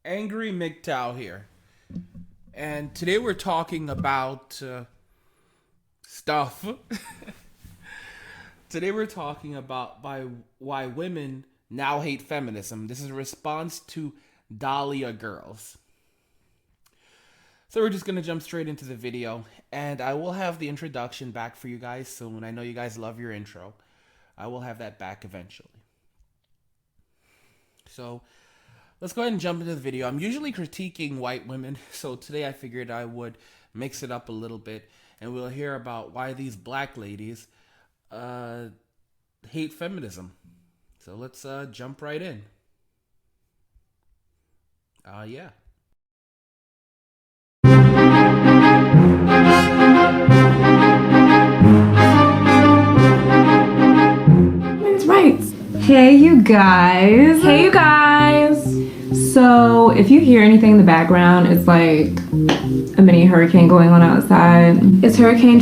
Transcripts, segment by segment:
Angry MGTOW here, and today we're talking about stuff. Today we're talking about why women now hate feminism. This is a response to Dahlia Girls. So we're just gonna jump straight into the video, and I will have the introduction back for you guys soon. I know you guys love your intro. I will have that back eventually. So let's go ahead and jump into the video. I'm usually critiquing white women, so today I figured I would mix it up a little bit, and we'll hear about why these black ladies hate feminism. So let's jump right in. Yeah. Women's rights. Hey you guys. Hey you guys. So if you hear anything in the background, it's like a mini hurricane going on outside. It's Hurricane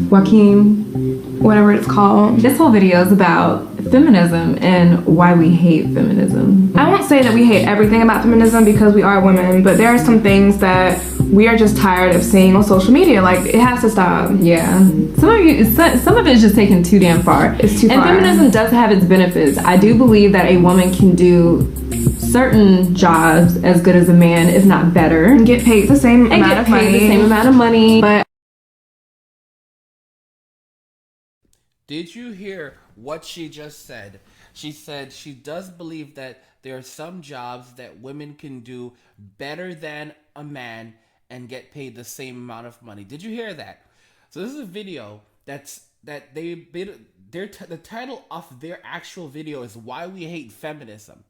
Joaquin, whatever it's called. this whole video is about feminism and why we hate feminism. I won't say that we hate everything about feminism because we are women, but there are some things that we are just tired of seeing on social media. Like, it has to stop. Yeah, some of it is just taken too damn far. It's too far. And feminism does have its benefits. I do believe that a woman can do certain jobs as good as a man, if not better, And get paid the same amount of money. the same amount of money. But Did you hear what she just said? She said she does believe that there are some jobs that women can do better than a man and get paid the same amount of money. Did you hear that? So this is a video the title of their actual video is "Why We Hate Feminism."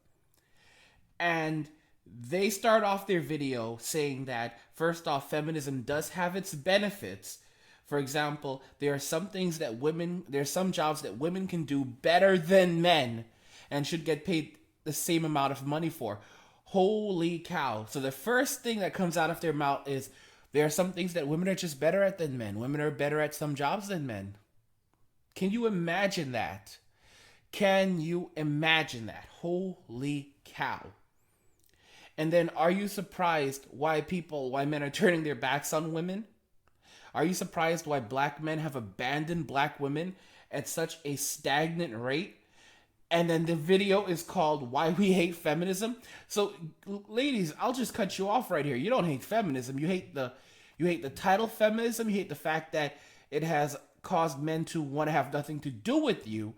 And they start off their video saying that, first off, feminism does have its benefits. For example, there are some jobs that women can do better than men and should get paid the same amount of money for. Holy cow. So the first thing that comes out of their mouth is there are some things that women are just better at than men. Women are better at some jobs than men. Can you imagine that? Can you imagine that? Holy cow. And then, are you surprised why men are turning their backs on women? Are you surprised why black men have abandoned black women at such a stagnant rate? And then the video is called "Why We Hate Feminism." So, ladies, I'll just cut you off right here. You don't hate feminism. You hate the title feminism. You hate the fact that it has caused men to want to have nothing to do with you.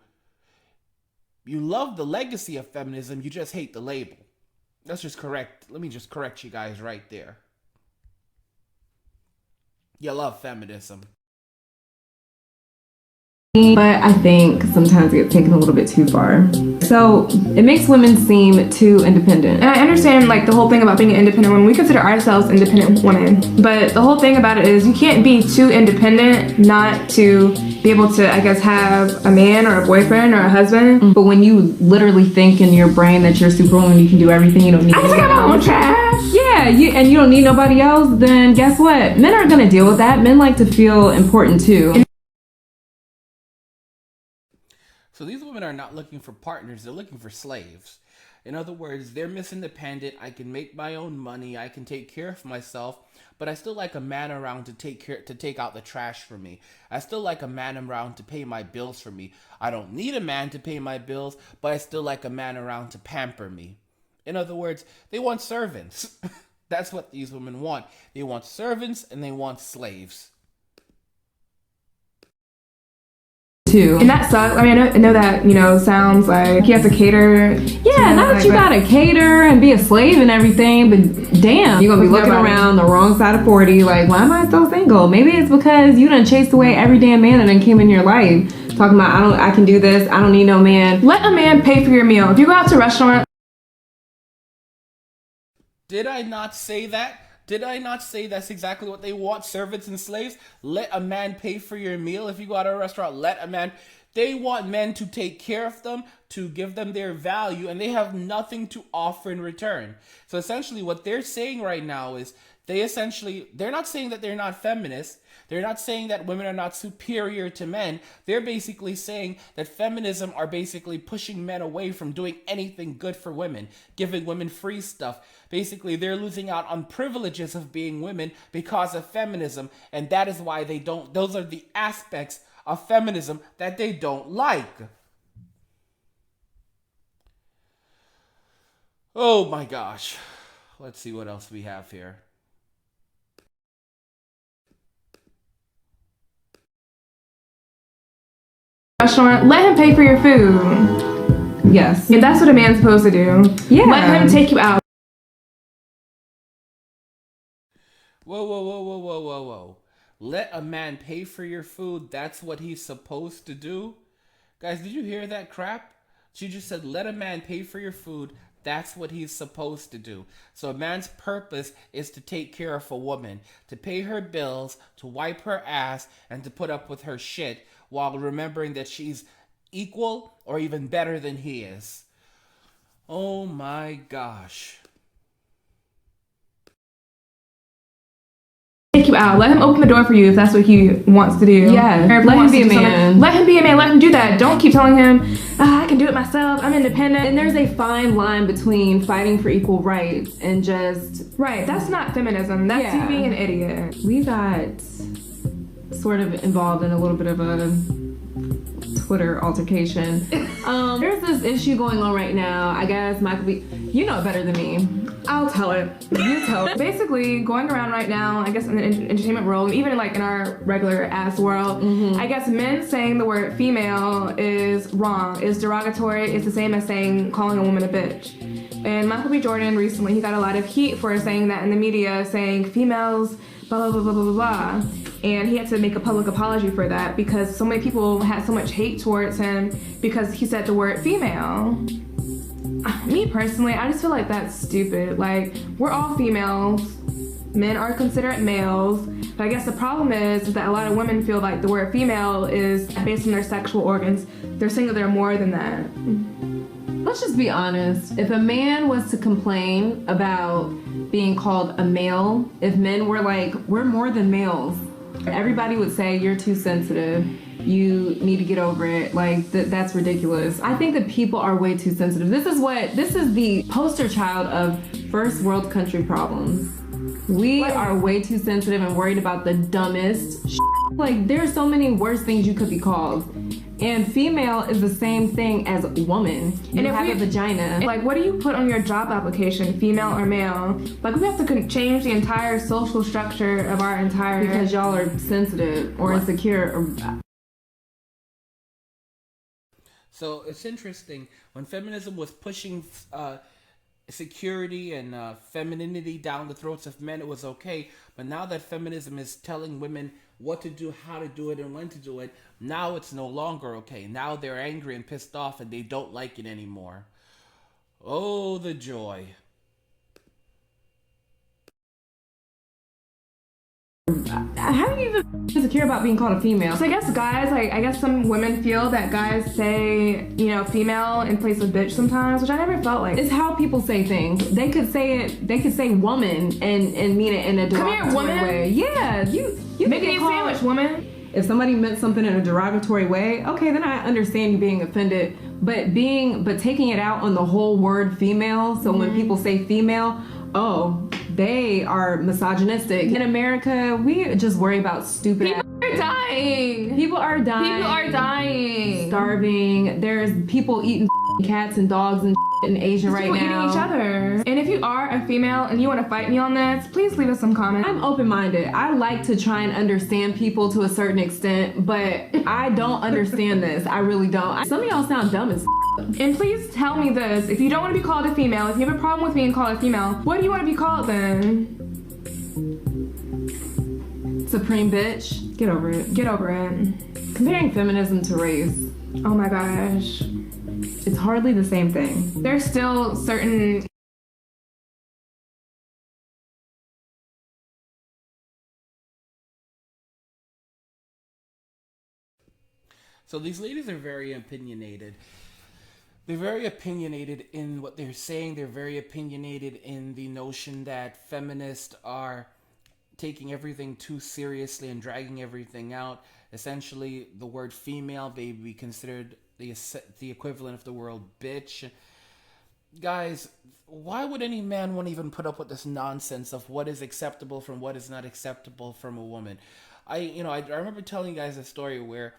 You love the legacy of feminism. You just hate the label. Let me just correct you guys right there. You love feminism. But I think sometimes it gets taken a little bit too far. So it makes women seem too independent. and I understand, like, the whole thing about being an independent woman. We consider ourselves independent women. But the whole thing about it is you can't be too independent not to be able to, I guess, have a man or a boyfriend or a husband. But when you literally think in your brain that you're Superwoman, you can do everything, you don't need I just got my own trash. Yeah, you don't need nobody else, then guess what? Men aren't gonna deal with that. Men like to feel important too. So these women are not looking for partners, they're looking for slaves. In other words, they're Miss Independent. I can make my own money, I can take care of myself, but I still like a man around to take out the trash for me. I still like a man around to pay my bills for me. I don't need a man to pay my bills, but I still like a man around to pamper me. In other words, they want servants. That's what these women want. They want servants and they want slaves. Too. And that sucks. I mean, I know that, sounds like you have to cater. Yeah, not that you gotta cater and be a slave and everything, but damn, you're gonna be looking around the wrong side of 40 like, why am I still single? Maybe it's because you done chased away every damn man that done came in your life talking about, I can do this, I don't need no man. Let a man pay for your meal. If you go out to a restaurant. Did I not say that? Did I not say that's exactly what they want, servants and slaves? Let a man pay for your meal. If you go out to a restaurant, they want men to take care of them, to give them their value, and they have nothing to offer in return. So essentially what they're saying right now is They're not saying that they're not feminists. They're not saying that women are not superior to men. They're basically saying that feminism are basically pushing men away from doing anything good for women, giving women free stuff. Basically, they're losing out on privileges of being women because of feminism, and that is why those are the aspects of feminism that they don't like. Oh my gosh. Let's see what else we have here. Restaurant, let him pay for your food. Yes. And that's what a man's supposed to do. Yeah. Let him take you out. Whoa, whoa, whoa, whoa, whoa, whoa, whoa. Let a man pay for your food. That's what he's supposed to do? Guys, did you hear that crap? She just said, let a man pay for your food. That's what he's supposed to do. So a man's purpose is to take care of a woman, to pay her bills, to wipe her ass, and to put up with her shit while remembering that she's equal or even better than he is. Oh my gosh. Take you out. Let him open the door for you if that's what he wants to do. Yeah. Or if he Let him wants be to a do something. man. Let him be a man. Let him do that. Don't keep telling him, I can do it myself. I'm independent. And there's a fine line between fighting for equal rights and just... Right. That's not feminism. That's Yeah. you being an idiot. We got sort of involved in a little bit of a Twitter altercation. There's this issue going on right now. I guess Michael B. You know it better than me. I'll tell it. You tell it. Basically, going around right now, I guess in the entertainment world, even like in our regular ass world, I guess men saying the word female is wrong, is derogatory, it's the same as calling a woman a bitch. And Michael B. Jordan recently, he got a lot of heat for saying that in the media, saying females, blah, blah, blah, blah, blah, blah. And he had to make a public apology for that because so many people had so much hate towards him because he said the word female. Me personally, I just feel like that's stupid. Like, we're all females. Men are considered males. But I guess the problem is that a lot of women feel like the word female is based on their sexual organs. They're saying that they're more than that. Let's just be honest. If a man was to complain about being called a male, if men were like, we're more than males, everybody would say you're too sensitive. You need to get over it. Like, that's ridiculous. I think that people are way too sensitive. This is the poster child of first world country problems. We are way too sensitive and worried about the dumbest shit. Like, there's so many worse things you could be called. And female is the same thing as woman. You have a vagina. Like, what do you put on your job application, female or male? Like, we have to change the entire social structure of our entire... Because y'all are sensitive or insecure. So it's interesting, when feminism was pushing security and femininity down the throats of men, it was okay. But now that feminism is telling women what to do, how to do it, and when to do it, now it's no longer okay. Now they're angry and pissed off and they don't like it anymore. Oh, the joy. How do you even insecure about being called a female? So I guess guys, I guess some women feel that guys say, female in place of bitch sometimes, which I never felt like. It's how people say things. They could say woman and mean it in a derogatory way. Yeah, you make me a sandwich, woman. If somebody meant something in a derogatory way, okay, then I understand you being offended. But taking it out on the whole word female, so when people say female, oh, they are misogynistic. In America, we just worry about stupid People are dying. People are dying. People are dying. Starving. There's people eating cats and dogs and in Asia right now. People eating each other. And if you are a female and you want to fight me on this, please leave us some comments. I'm open-minded. I like to try and understand people to a certain extent, but I don't understand this. I really don't. Some of y'all sound dumb as And please tell me this. If you don't want to be called a female, if you have a problem with being called a female, what do you want to be called then? Supreme bitch. Get over it. Get over it. Comparing feminism to race. Oh my gosh. It's hardly the same thing. There's still certain... So these ladies are very opinionated. They're very opinionated in what they're saying. They're very opinionated in the notion that feminists are taking everything too seriously and dragging everything out. Essentially, the word female may be considered the equivalent of the word bitch. Guys, why would any man want to even put up with this nonsense of what is acceptable from what is not acceptable from a woman? I remember telling you guys a story where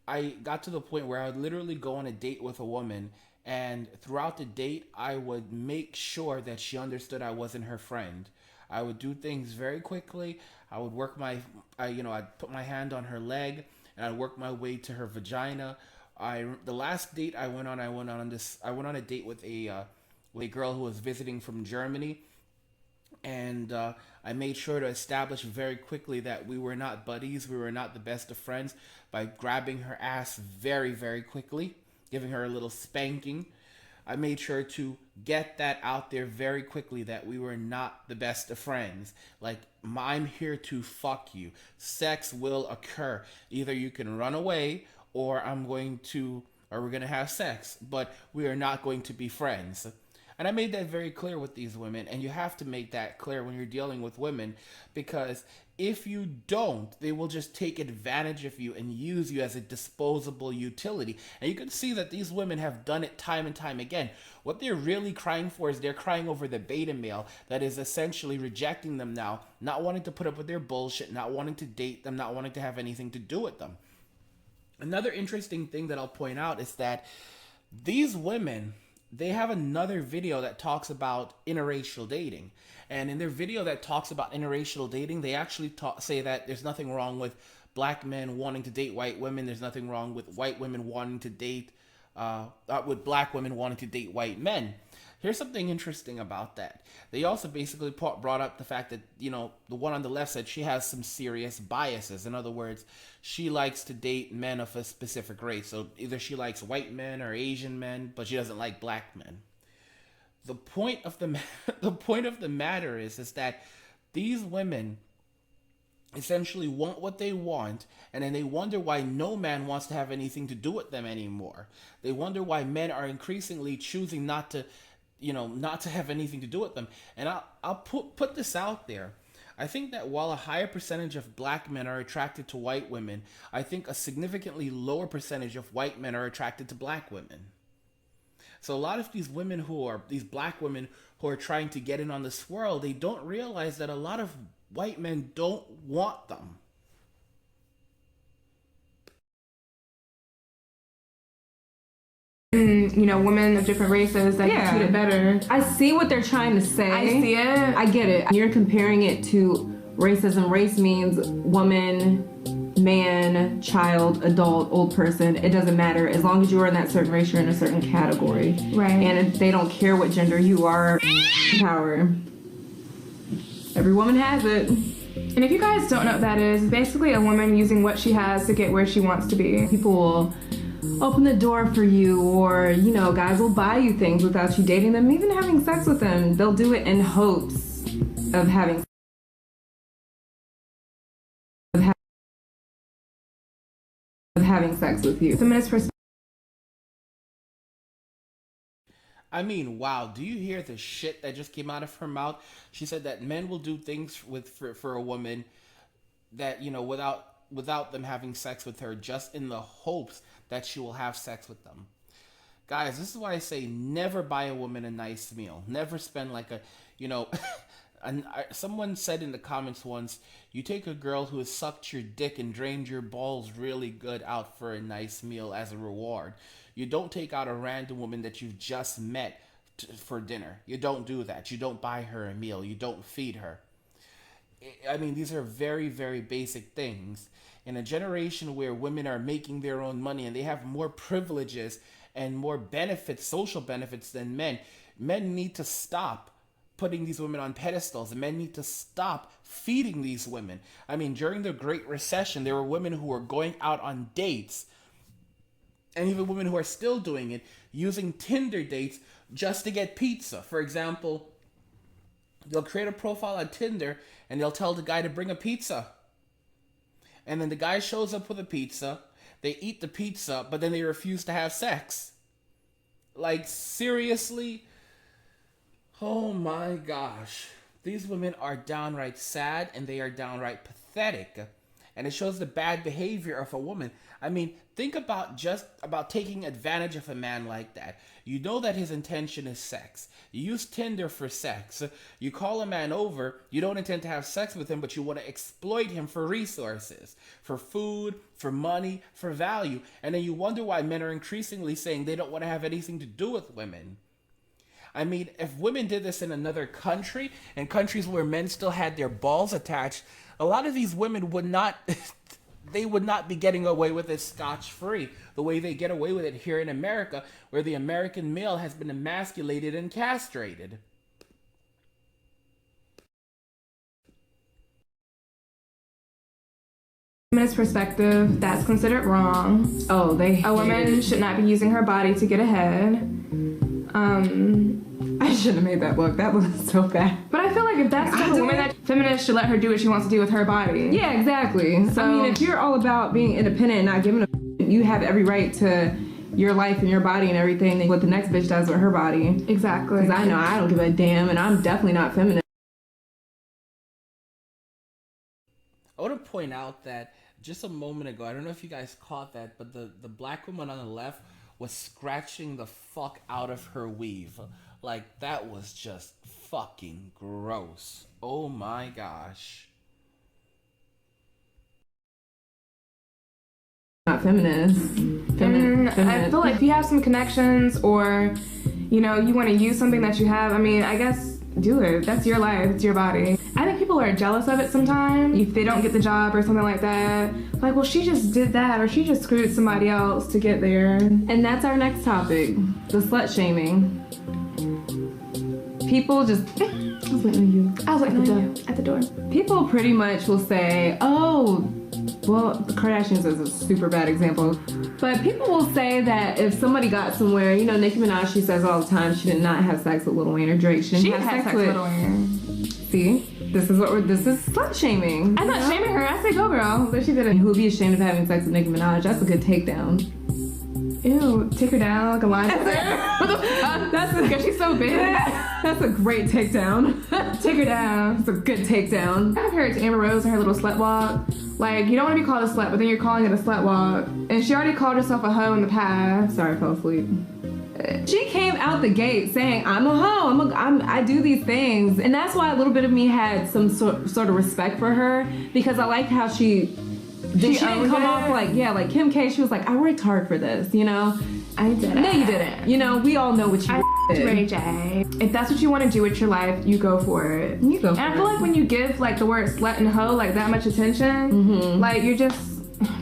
I got to the point where I would literally go on a date with a woman, and throughout the date, I would make sure that she understood I wasn't her friend. I would do things very quickly. I would I'd put my hand on her leg, and I'd work my way to her vagina. The last date I went on a date with a girl who was visiting from Germany, and I made sure to establish very quickly that we were not buddies, we were not the best of friends, by grabbing her ass very, very quickly, giving her a little spanking. I made sure to get that out there very quickly that we were not the best of friends. Like, I'm here to fuck you. Sex will occur. Either you can run away, or we're going to have sex, but we are not going to be friends. And I made that very clear with these women, and you have to make that clear when you're dealing with women, because if you don't, they will just take advantage of you and use you as a disposable utility. And you can see that these women have done it time and time again. What they're really crying for is they're crying over the beta male that is essentially rejecting them now, not wanting to put up with their bullshit, not wanting to date them, not wanting to have anything to do with them. Another interesting thing that I'll point out is that these women, they have another video that talks about interracial dating. And in their video that talks about interracial dating, they actually say that there's nothing wrong with black men wanting to date white women. There's nothing wrong with white women wanting to date, with black women wanting to date white men. Here's something interesting about that. They also basically brought up the fact that, the one on the left said she has some serious biases. In other words, she likes to date men of a specific race. So either she likes white men or Asian men, but she doesn't like black men. The point of the matter is that these women essentially want what they want, and then they wonder why no man wants to have anything to do with them anymore. They wonder why men are increasingly choosing not to have anything to do with them. And I'll put this out there. I think that while a higher percentage of black men are attracted to white women, I think a significantly lower percentage of white men are attracted to black women. So a lot of these black women who are trying to get in on this swirl, they don't realize that a lot of white men don't want them. Women of different races that get treated better. I see what they're trying to say. I see it. I get it. You're comparing it to racism. Race means woman, man, child, adult, old person. It doesn't matter. As long as you're in that certain race, you're in a certain category. Right. And if they don't care what gender you are, power. Every woman has it. And if you guys don't know what that is, basically a woman using what she has to get where she wants to be. People will open the door for you, or guys will buy you things without you dating them, even having sex with them. They'll do it in hopes of having sex with you. Feminist perspective. I mean, wow, do you hear the shit that just came out of her mouth? She said that men will do things for a woman that, without them having sex with her, just in the hopes that she will have sex with them. Guys, this is why I say never buy a woman a nice meal. Never spend someone said in the comments once, you take a girl who has sucked your dick and drained your balls really good out for a nice meal as a reward. You don't take out a random woman that you've just met for dinner. You don't do that. You don't buy her a meal. You don't feed her. I mean, these are very, very basic things. In a generation where women are making their own money and they have more privileges and more benefits, social benefits than men need to stop putting these women on pedestals, and men need to stop feeding these women. I mean, during the Great Recession, there were women who were going out on dates, and even women who are still doing it, using Tinder dates just to get pizza. For example, they'll create a profile on Tinder and they'll tell the guy to bring a pizza. And then the guy shows up with a pizza, they eat the pizza, but then they refuse to have sex. Like, seriously? Oh my gosh. These women are downright sad and they are downright pathetic. And it shows the bad behavior of a woman. I mean, think about just about taking advantage of a man like that. You know that his intention is sex. You use Tinder for sex. You call a man over. You don't intend to have sex with him, but you want to exploit him for resources, for food, for money, for value. And then you wonder why men are increasingly saying they don't want to have anything to do with women. I mean, if women did this in another country, and countries where men still had their balls attached, a lot of these women would not, they would not be getting away with it scotch-free, the way they get away with it here in America, where the American male has been emasculated and castrated. Feminist perspective, that's considered wrong. Oh, a woman should not be using her body to get ahead. I shouldn't have made that book. That was so bad. But I feel like if that's the woman, that feminists should let her do what she wants to do with her body. Yeah, exactly. So, I mean, if you're all about being independent and not giving a you have every right to your life and your body and everything, what the next bitch does with her body. Exactly. Because I know I don't give a damn, and I'm definitely not feminist. I want to point out that just a moment ago, I don't know if you guys caught that, but the black woman on the left was scratching the fuck out of her weave. Like, that was just fucking gross. Oh my gosh. Not feminist. I feel like if you have some connections or, you know, you want to use something that you have, I mean, I guess do it. That's your life. It's your body. I think people are jealous of it sometimes. If they don't get the job or something like that, like, well, she just did that or she just screwed somebody else to get there. And that's our next topic, the slut shaming. People just... I was waiting on you. I was waiting on you at the door. People pretty much will say, oh, well, the Kardashians is a super bad example. But people will say that if somebody got somewhere, you know, Nicki Minaj, she says all the time she did not have sex with Lil Wayne or Drake. She didn't have sex with Lil Wayne. See? This is slut shaming. I'm not shaming her. I say go girl. But she didn't. Who would be ashamed of having sex with Nicki Minaj? That's a good takedown. Ew, take her down like a lion. That's because she's so big. That's a great takedown. Take her down. That's a good takedown. I compared it to Amber Rose and her little slut walk. Like, you don't want to be called a slut, but then you're calling it a slut walk. And she already called herself a hoe in the past. Sorry, I fell asleep. She came out the gate saying, I'm a hoe, I do these things. And that's why a little bit of me had some sort of respect for her, because I liked how she didn't come off like Kim K. She was like, I worked hard for this, you know? I didn't. No, you didn't. You know, we all know what you did. Ray J. If that's what you want to do with your life, you go for it. You go for it. And I feel like when you give like the word slut and hoe like that much attention, like you're just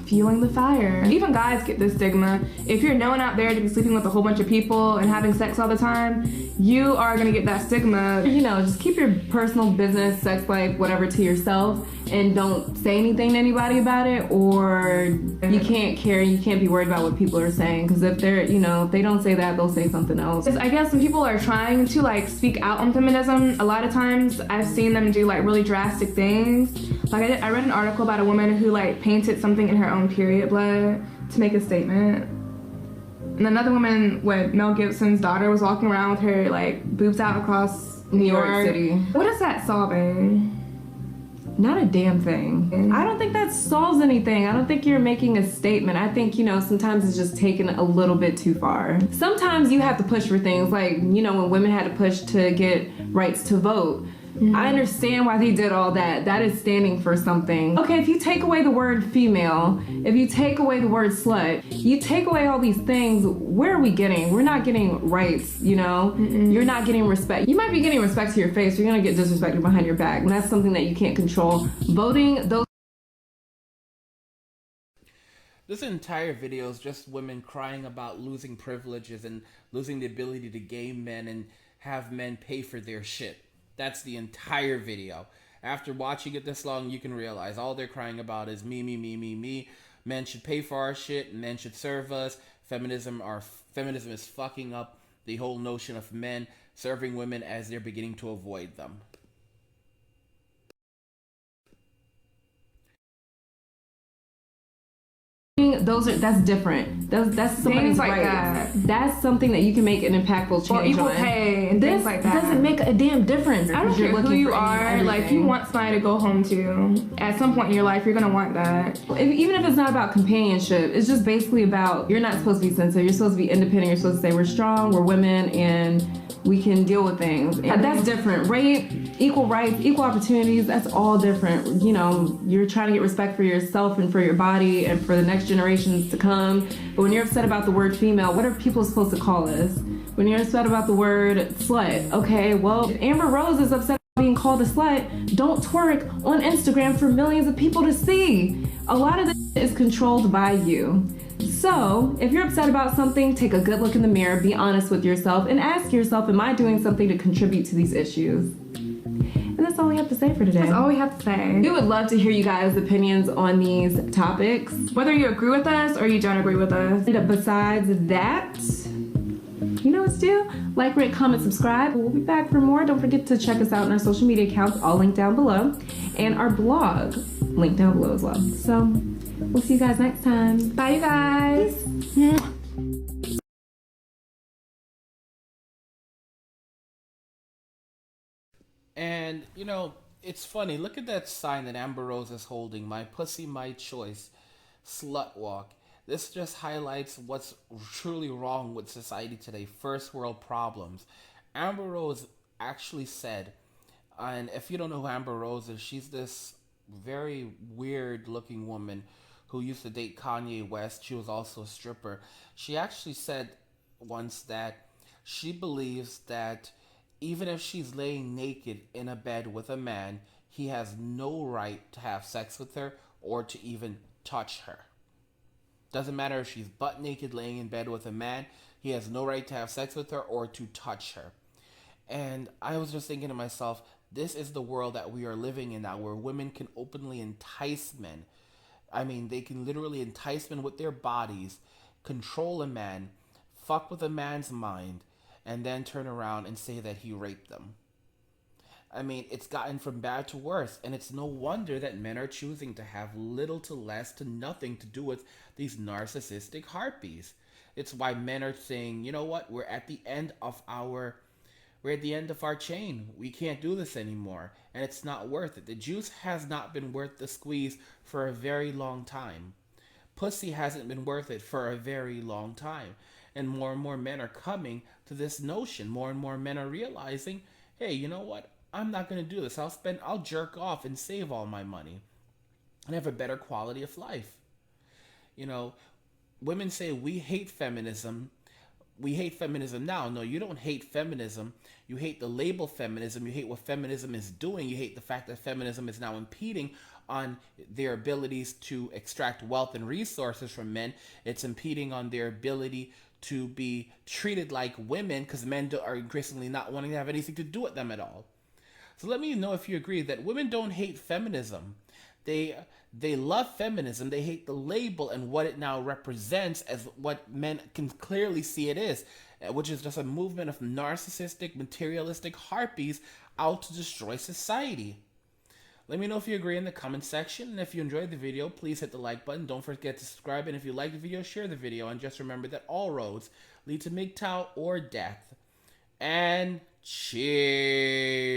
fueling the fire. Even guys get this stigma. If you're known out there to be sleeping with a whole bunch of people and having sex all the time, you are gonna get that stigma. You know, just keep your personal business, sex life, whatever to yourself, and don't say anything to anybody about it, or you can't care, you can't be worried about what people are saying, because if they're, you know, if they don't say that, they'll say something else. I guess when people are trying to like speak out on feminism, a lot of times I've seen them do like really drastic things. Like I read an article about a woman who like painted something in her own period blood to make a statement. And another woman, with Mel Gibson's daughter, was walking around with her like boobs out across New York City. What is that solving? Not a damn thing. I don't think that solves anything. I don't think you're making a statement. I think, you know, sometimes it's just taken a little bit too far. Sometimes you have to push for things, like, you know, when women had to push to get rights to vote. I understand why they did all that. That is standing for something. Okay, if you take away the word female, if you take away the word slut, you take away all these things, where are we getting? We're not getting rights, you know? You're not getting respect. You might be getting respect to your face, you're gonna get disrespected behind your back, and that's something that you can't control. Voting, those... This entire video is just women crying about losing privileges and losing the ability to game men and have men pay for their shit. That's the entire video. After watching it this long, you can realize all they're crying about is me, me, me, me, me. Men should pay for our shit. Men should serve us. Feminism is fucking up the whole notion of men serving women as they're beginning to avoid them. that's different. That's somebody's like right. that. That's something that you can make an impactful change Or equal on. pay and This things like that. doesn't make a damn difference. I don't care who you are. Like, you want somebody to go home to. At some point in your life, you're gonna want that. Even if it's not about companionship, it's just basically about, you're not supposed to be sensitive. You're supposed to be independent. You're supposed to say we're strong, we're women, and we can deal with things. And that's different. Rape, equal rights, equal opportunities, that's all different. You know, you're trying to get respect for yourself and for your body and for the next generations to come. But when you're upset about the word female, what are people supposed to call us? When you're upset about the word slut, okay, well, Amber Rose is upset about being called a slut. Don't twerk on Instagram for millions of people to see. A lot of this is controlled by you. So, if you're upset about something, take a good look in the mirror, be honest with yourself, and ask yourself, am I doing something to contribute to these issues? And that's all we have to say for today. That's all we have to say. We would love to hear you guys' opinions on these topics. Whether you agree with us or you don't agree with us. And besides that, you know what to do. Like, rate, comment, subscribe. We'll be back for more. Don't forget to check us out on our social media accounts, all linked down below. And our blog, linked down below as well. So, we'll see you guys next time. Bye, you guys. And, you know, it's funny. Look at that sign that Amber Rose is holding. My pussy, my choice. Slut walk. This just highlights what's truly wrong with society today. First world problems. Amber Rose actually said, and if you don't know who Amber Rose is, she's this very weird looking woman who used to date Kanye West. She was also a stripper. She actually said once that she believes that even if she's laying naked in a bed with a man, he has no right to have sex with her or to even touch her. Doesn't matter if she's butt naked laying in bed with a man, he has no right to have sex with her or to touch her. And I was just thinking to myself, this is the world that we are living in now, where women can openly entice men. I mean, they can literally entice men with their bodies, control a man, fuck with a man's mind, and then turn around and say that he raped them. I mean, it's gotten from bad to worse, and it's no wonder that men are choosing to have little to less to nothing to do with these narcissistic harpies. It's why men are saying, you know what, we're at the end of our chain. We can't do this anymore, and it's not worth it. The juice has not been worth the squeeze for a very long time. Pussy hasn't been worth it for a very long time. And more men are coming to this notion. More and more men are realizing, hey, you know what? I'm not going to do this. I'll jerk off and save all my money and have a better quality of life. You know, women say we hate feminism. We hate feminism now. No, you don't hate feminism. You hate the label feminism. You hate what feminism is doing. You hate the fact that feminism is now impeding on their abilities to extract wealth and resources from men. It's impeding on their ability to be treated like women, because men are increasingly not wanting to have anything to do with them at all. So let me know if you agree that women don't hate feminism. They love feminism. They hate the label and what it now represents as what men can clearly see it is, which is just a movement of narcissistic, materialistic harpies out to destroy society. Let me know if you agree in the comment section, and if you enjoyed the video, please hit the like button. Don't forget to subscribe, and if you like the video, share the video, and just remember that all roads lead to MGTOW or death. And cheers!